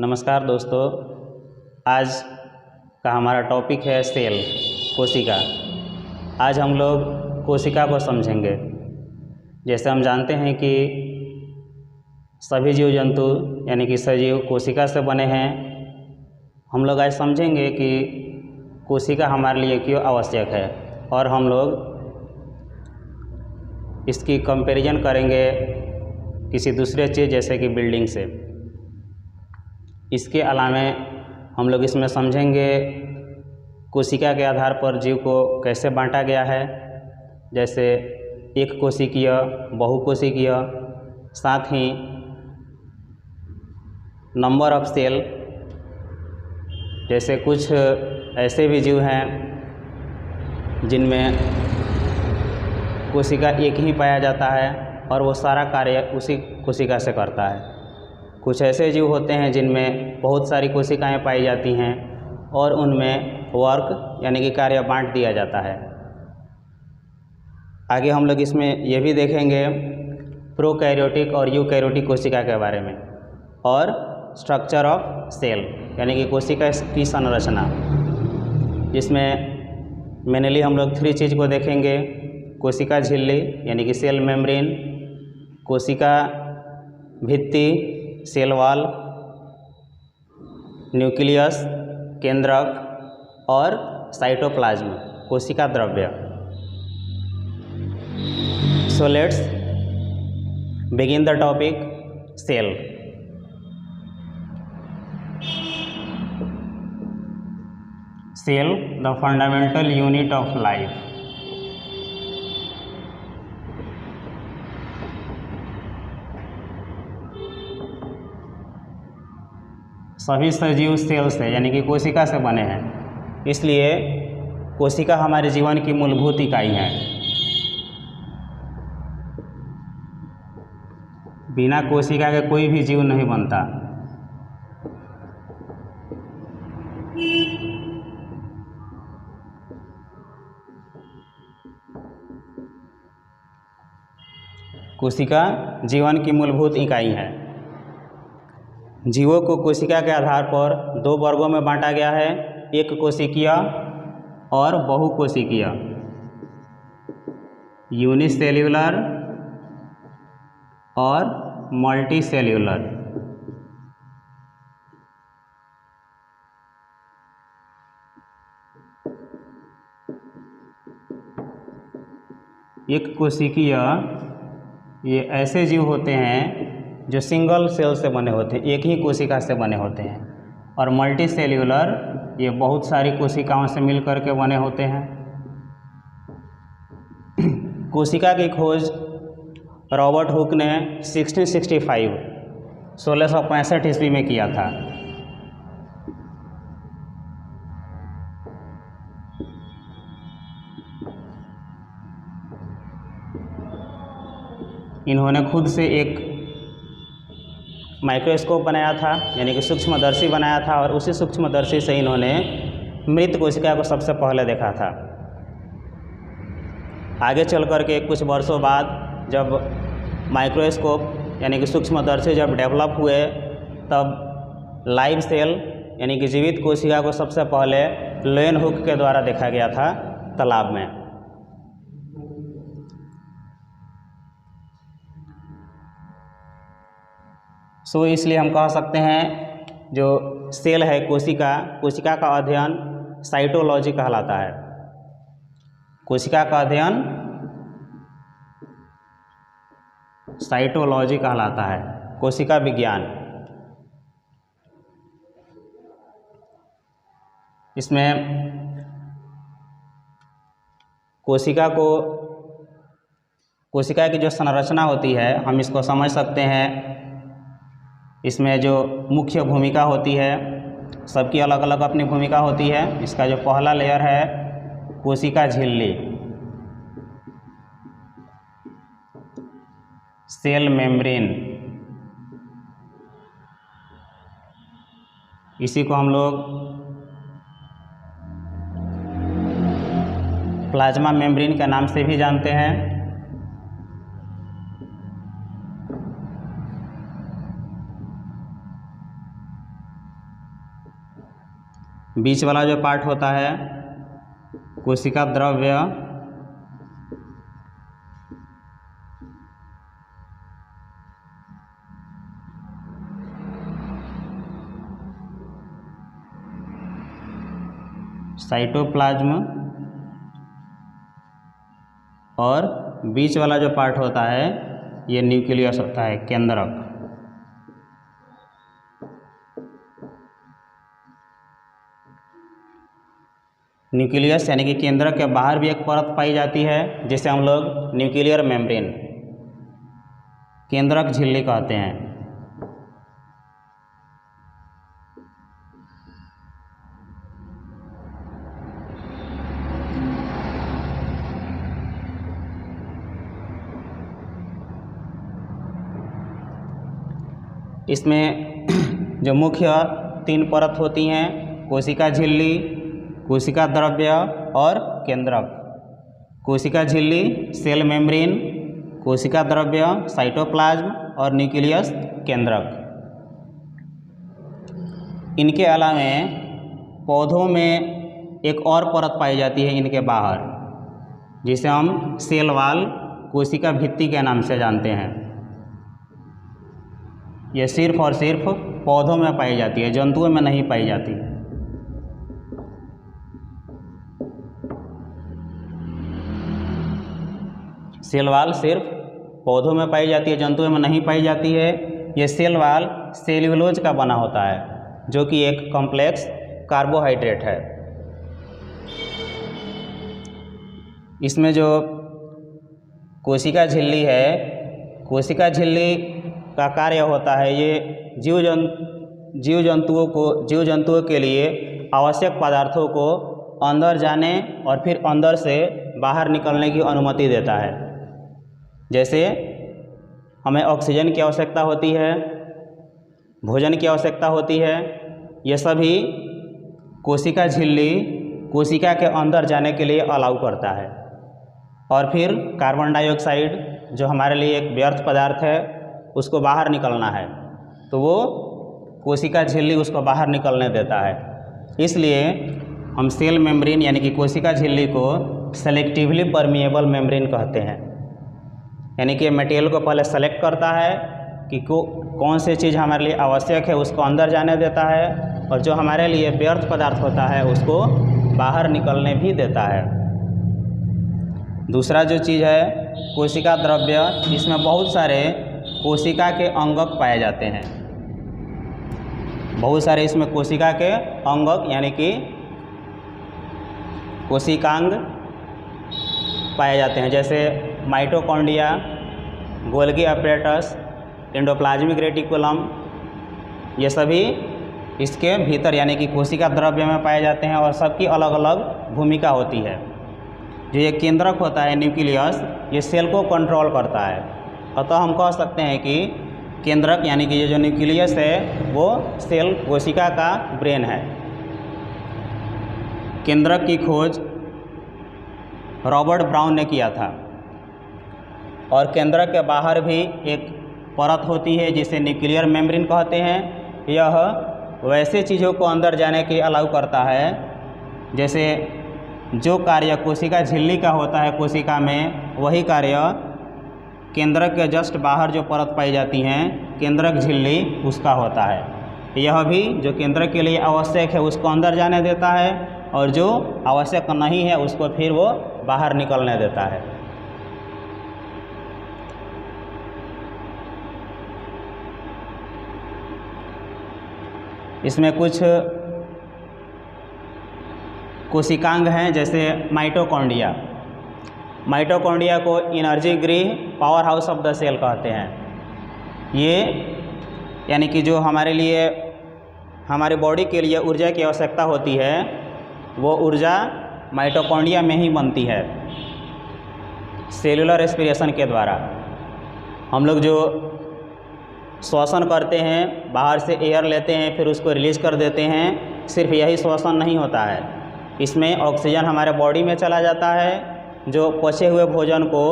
नमस्कार दोस्तों, आज का हमारा टॉपिक है सेल, कोशिका। आज हम लोग कोशिका को समझेंगे। जैसे हम जानते हैं कि सभी जीव जंतु यानी कि सजीव कोशिका से बने हैं। हम लोग आज समझेंगे कि कोशिका हमारे लिए क्यों आवश्यक है और हम लोग इसकी कंपैरिजन करेंगे किसी दूसरे चीज़ जैसे कि बिल्डिंग से। इसके अलावा हम लोग इसमें समझेंगे कोशिका के आधार पर जीव को कैसे बांटा गया है, जैसे एक कोशिकीय, बहुकोशिकीय, साथ ही नंबर ऑफ सेल। जैसे कुछ ऐसे भी जीव हैं जिनमें कोशिका एक ही पाया जाता है और वो सारा कार्य उसी कोशिका से करता है। कुछ ऐसे जीव होते हैं जिनमें बहुत सारी कोशिकाएं पाई जाती हैं और उनमें वर्क यानी कि कार्य बांट दिया जाता है। आगे हम लोग इसमें ये भी देखेंगे प्रोकैरियोटिक और यूकैरियोटिक कोशिका के बारे में और स्ट्रक्चर ऑफ सेल यानी कि कोशिका की संरचना, जिसमें मेनली हम लोग 3 चीज़ को देखेंगे। कोशिका झिल्ली यानी कि सेल मेम्ब्रेन, कोशिका भित्ति सेल वॉल, न्यूक्लियस केंद्रक और साइटोप्लाज्म कोशिका द्रव्य। So let's begin the topic cell. Cell the fundamental unit of life. सभी सजीव सेल से यानी कि कोशिका से बने हैं, इसलिए कोशिका हमारे जीवन की मूलभूत इकाई है। बिना कोशिका के कोई भी जीव नहीं बनता। कोशिका जीवन की मूलभूत इकाई है। जीवों को कोशिका के आधार पर 2 वर्गों में बांटा गया है, एक कोशिकीय और बहुकोशिकीय। यूनिसेल्यूलर और मल्टीसेल्यूलर। एक कोशिकीय ये ऐसे जीव होते हैं जो सिंगल सेल से बने होते हैं, एक ही कोशिका से बने होते हैं। और मल्टीसेल्यूलर ये बहुत सारी कोशिकाओं से मिलकर के बने होते हैं। कोशिका की खोज रॉबर्ट हुक ने 1665 ईस्वी में किया था। इन्होंने खुद से एक माइक्रोस्कोप बनाया था यानी कि सूक्ष्मदर्शी बनाया था और उसी सूक्ष्मदर्शी से इन्होंने मृत कोशिका को सबसे पहले देखा था। आगे चल कर के कुछ वर्षों बाद जब माइक्रोस्कोप यानी कि सूक्ष्मदर्शी जब डेवलप हुए, तब लाइव सेल यानी कि जीवित कोशिका को सबसे पहले लेeuwenhoek के द्वारा देखा गया था तालाब में। सो इसलिए हम कह सकते हैं जो सेल है कोशिका का अध्ययन साइटोलॉजी कहलाता है। कोशिका का अध्ययन साइटोलॉजी कहलाता है, कोशिका विज्ञान। इसमें कोशिका की जो संरचना होती है हम इसको समझ सकते हैं। इसमें जो मुख्य भूमिका होती है, सबकी अलग अलग अपनी भूमिका होती है। इसका जो पहला लेयर है कोशिका झिल्ली, सेल मेम्ब्रेन, इसी को हम लोग प्लाज्मा मेम्ब्रेन के नाम से भी जानते हैं। बीच वाला जो पार्ट होता है कोशिका द्रव्य, साइटोप्लाज्म, और बीच वाला जो पार्ट होता है ये न्यूक्लियस होता है, केंद्रक। न्यूक्लियस यानी कि केंद्रक के बाहर भी एक परत पाई जाती है जिसे हम लोग न्यूक्लियर मेम्ब्रेन, केंद्रक झिल्ली कहते हैं। इसमें जो मुख्य 3 परत होती हैं, कोशिका झिल्ली, कोशिका द्रव्य और केंद्रक। कोशिका झिल्ली सेल मेम्ब्रेन, कोशिका द्रव्य साइटोप्लाज्म और न्यूक्लियस केंद्रक। इनके अलावा पौधों में एक और परत पाई जाती है इनके बाहर, जिसे हम सेल वाल, कोशिका भित्ति के नाम से जानते हैं। यह सिर्फ और सिर्फ पौधों में पाई जाती है, जंतुओं में नहीं पाई जाती। सेल वाल सिर्फ पौधों में पाई जाती है, जंतुओं में नहीं पाई जाती है। यह सेल वाल सेल्यूलोज का बना होता है, जो कि एक कॉम्प्लेक्स कार्बोहाइड्रेट है। इसमें जो कोशिका झिल्ली है, कोशिका झिल्ली का कार्य होता है ये जीव जंतुओं के लिए आवश्यक पदार्थों को अंदर जाने और फिर अंदर से बाहर निकलने की अनुमति देता है। जैसे हमें ऑक्सीजन की आवश्यकता होती है, भोजन की आवश्यकता होती है, ये सभी कोशिका झिल्ली कोशिका के अंदर जाने के लिए अलाउ करता है। और फिर कार्बन डाइऑक्साइड जो हमारे लिए एक व्यर्थ पदार्थ है उसको बाहर निकलना है, तो वो कोशिका झिल्ली उसको बाहर निकलने देता है। इसलिए हम सेल मेम्ब्रेन यानी कि कोशिका झिल्ली को सेलेक्टिवली परमिएबल मेम्ब्रेन कहते हैं। यानी कि मटेरियल को पहले सेलेक्ट करता है कि कौन सी चीज़ हमारे लिए आवश्यक है, उसको अंदर जाने देता है, और जो हमारे लिए व्यर्थ पदार्थ होता है उसको बाहर निकलने भी देता है। दूसरा जो चीज़ है कोशिका द्रव्य, इसमें बहुत सारे कोशिका के अंगक पाए जाते हैं। बहुत सारे इसमें कोशिका के अंगक यानी कि कोशिकांग पाए जाते हैं, जैसे mitochondria, Golgi apparatus, endoplasmic reticulum, ये सभी इसके भीतर यानी कि कोशिका द्रव्य में पाए जाते हैं और सबकी अलग अलग भूमिका होती है। जो ये केंद्रक होता है न्यूक्लियस, ये सेल को कंट्रोल करता है। अतः हम कह सकते हैं कि केंद्रक यानी कि ये जो न्यूक्लियस है वो सेल कोशिका का ब्रेन है। केंद्रक की खोज रॉबर्ट ब्राउन ने किया था। और केंद्रक के बाहर भी एक परत होती है जिसे न्यूक्लियर मेम्ब्रेन कहते हैं। यह वैसे चीज़ों को अंदर जाने की अलाउ करता है जैसे जो कार्य कोशिका झिल्ली का होता है कोशिका में, वही कार्य केंद्रक के जस्ट बाहर जो परत पाई जाती हैं केंद्रक झिल्ली उसका होता है। यह भी जो केंद्रक के लिए आवश्यक है उसको अंदर जाने देता है और जो आवश्यक नहीं है उसको फिर वो बाहर निकलने देता है। इसमें कुछ कोशिकांग हैं जैसे माइटोकॉन्ड्रिया। माइटोकॉन्ड्रिया को एनर्जी गृह power house of the cell कहते हैं। ये यानी कि जो हमारे लिए हमारे बॉडी के लिए ऊर्जा की आवश्यकता होती है वो ऊर्जा माइटोकॉन्ड्रिया में ही बनती है सेलुलर रेस्पिरेशन के द्वारा। हम लोग जो श्वसन करते हैं, बाहर से एयर लेते हैं फिर उसको रिलीज़ कर देते हैं, सिर्फ यही श्वसन नहीं होता है, इसमें ऑक्सीजन हमारे बॉडी में चला जाता है जो पचे हुए भोजन को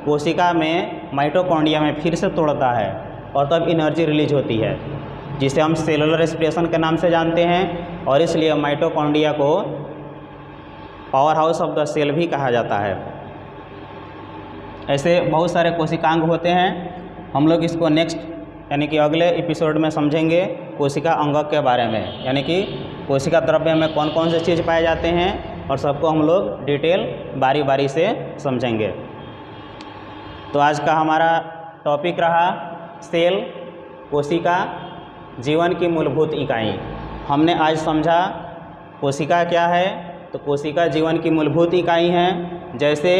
कोशिका में माइटोकॉन्ड्रिया में फिर से तोड़ता है और तब एनर्जी रिलीज होती है। जिसे हम सेलुलर रेस्पिरेशन के नाम से जानते हैं, और इसलिए माइटोकॉन्ड्रिया को power house of the cell भी कहा जाता है। ऐसे बहुत सारे कोशिकांग होते हैं। हम लोग इसको नेक्स्ट यानी कि अगले एपिसोड में समझेंगे कोशिका अंगक के बारे में, यानी कि कोशिका द्रव्य में कौन कौन से चीज़ पाए जाते हैं, और सबको हम लोग डिटेल बारी बारी से समझेंगे। तो आज का हमारा टॉपिक रहा सेल, कोशिका, जीवन की मूलभूत इकाई। हमने आज समझा कोशिका क्या है। तो कोशिका जीवन की मूलभूत इकाई है। जैसे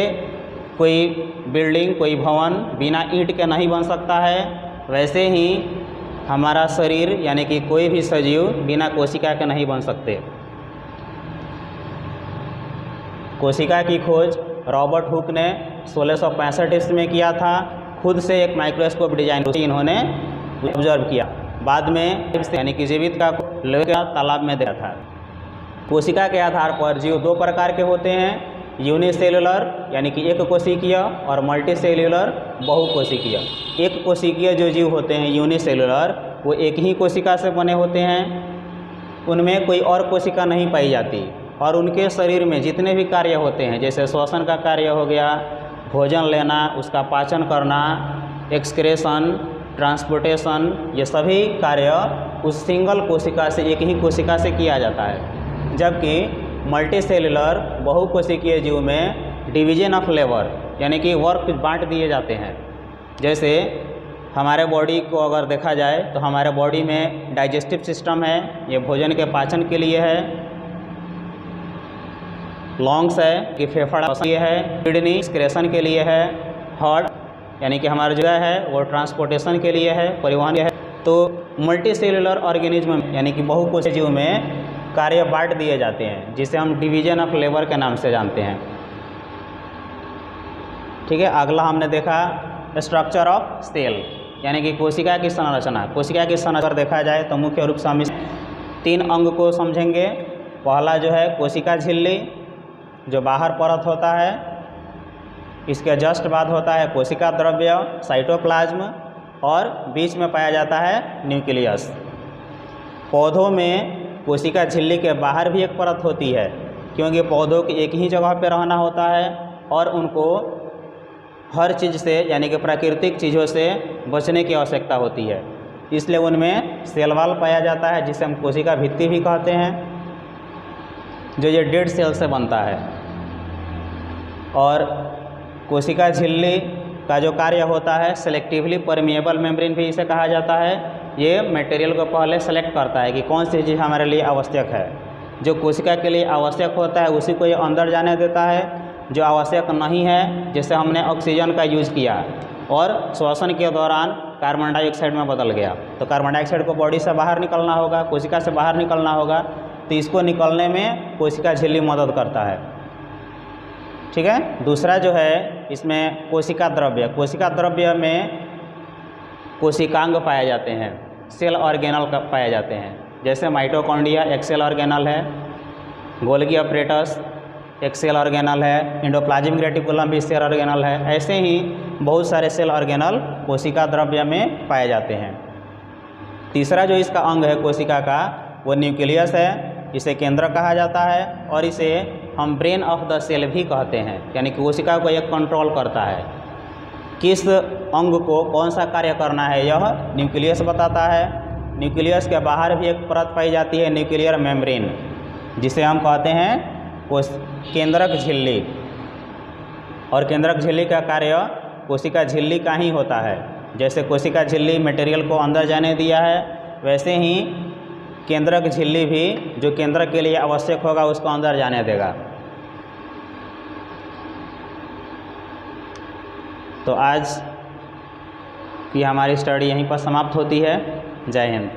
कोई बिल्डिंग, कोई भवन बिना ईंट के नहीं बन सकता है, वैसे ही हमारा शरीर यानी कि कोई भी सजीव बिना कोशिका के नहीं बन सकते। कोशिका की खोज रॉबर्ट हुक ने 1665 ईस्वी में किया था। खुद से एक माइक्रोस्कोप डिजाइन इन्होंने ऑब्जर्व किया। बाद में यानी कि जीवित का लोहे का तालाब में देखा था। कोशिका के आधार पर जीव दो प्रकार के होते हैं, यूनिसेलुलर यानी कि एक कोशिकीय, और मल्टीसेल्युलर बहुकोशिकीय। एक कोशिकीय जो जीव होते हैं यूनिसेलुलर, वो एक ही कोशिका से बने होते हैं, उनमें कोई और कोशिका नहीं पाई जाती, और उनके शरीर में जितने भी कार्य होते हैं, जैसे श्वसन का कार्य हो गया, भोजन लेना, उसका पाचन करना, एक्सक्रेशन, ट्रांसपोर्टेशन, ये सभी कार्य उस सिंगल कोशिका से, एक ही कोशिका से किया जाता है। जबकि मल्टीसेलुलर बहुकोशिकीय जीव में डिवीजन ऑफ लेबर यानी कि वर्क बांट दिए जाते हैं। जैसे हमारे बॉडी को अगर देखा जाए तो हमारे बॉडी में डाइजेस्टिव सिस्टम है, ये भोजन के पाचन के लिए है। लॉन्ग्स है कि फेफड़ा के लिए है। किडनी एक्सक्रेशन के लिए है। हार्ट यानी कि हमारा जो है वो ट्रांसपोर्टेशन के लिए है, परिवहन है। तो मल्टीसेलुलर ऑर्गेनिज्म यानी कि बहुकोशिकीय जीव में कार्य बांट दिए जाते हैं, जिसे हम डिवीजन ऑफ लेबर के नाम से जानते हैं। ठीक है। अगला हमने देखा स्ट्रक्चर ऑफ सेल यानी कि कोशिका की संरचना। कोशिका की संरचना देखा जाए तो मुख्य रूप से हम इस 3 अंग को समझेंगे। पहला जो है कोशिका झिल्ली, जो बाहर परत होता है। इसके जस्ट बाद होता है कोशिका द्रव्य, साइटोप्लाज्म, और बीच में पाया जाता है न्यूक्लियस। पौधों में कोशिका झिल्ली के बाहर भी एक परत होती है, क्योंकि पौधों की एक ही जगह पर रहना होता है और उनको हर चीज़ से यानी कि प्राकृतिक चीज़ों से बचने की आवश्यकता होती है। इसलिए उनमें सेल वॉल पाया जाता है, जिसे हम कोशिका भित्ति भी कहते हैं, जो ये डेड सेल से बनता है। और कोशिका झिल्ली का जो कार्य होता है, सेलेक्टिवली परमिएबल मेम्ब्रेन भी इसे कहा जाता है। ये मटेरियल को पहले सेलेक्ट करता है कि कौन सी चीज़ हमारे लिए आवश्यक है। जो कोशिका के लिए आवश्यक होता है उसी को ये अंदर जाने देता है। जो आवश्यक नहीं है, जैसे हमने ऑक्सीजन का यूज़ किया और श्वसन के दौरान कार्बन डाइऑक्साइड में बदल गया, तो कार्बन डाइऑक्साइड को बॉडी से बाहर निकलना होगा, कोशिका से बाहर निकलना होगा, तो इसको निकलने में कोशिका झिल्ली मदद करता है। ठीक है। दूसरा जो है इसमें कोशिका द्रव्य। कोशिका द्रव्य में कोशिकांग पाए जाते हैं, सेल ऑर्गेनल पाए जाते हैं। जैसे माइटोकॉन्ड्रिया एक सेल ऑर्गेनल है, गोल्गी अपरेटस एक सेल ऑर्गेनल है, एंडोप्लाज्मिक रेटिकुलम भी सेल ऑर्गेनल है। ऐसे ही बहुत सारे सेल ऑर्गेनल कोशिका द्रव्य में पाए जाते हैं। तीसरा जो इसका अंग है कोशिका का, वो न्यूक्लियस है। इसे केंद्र कहा जाता है, और इसे हम ब्रेन ऑफ द सेल भी कहते हैं, यानी कि कोशिका को एक कंट्रोल करता है। किस अंग को कौन सा कार्य करना है यह न्यूक्लियस बताता है। न्यूक्लियस के बाहर भी एक परत पाई जाती है, न्यूक्लियर मेम्ब्रेन, जिसे हम कहते हैं केंद्रक झिल्ली। और केंद्रक झिल्ली का कार्य कोशिका झिल्ली का ही होता है। जैसे कोशिका झिल्ली मटेरियल को अंदर जाने दिया है, वैसे ही केंद्रक झिल्ली भी जो केंद्रक के लिए आवश्यक होगा उसको अंदर जाने देगा। तो आज की हमारी स्टडी यहीं पर समाप्त होती है। जय हिंद।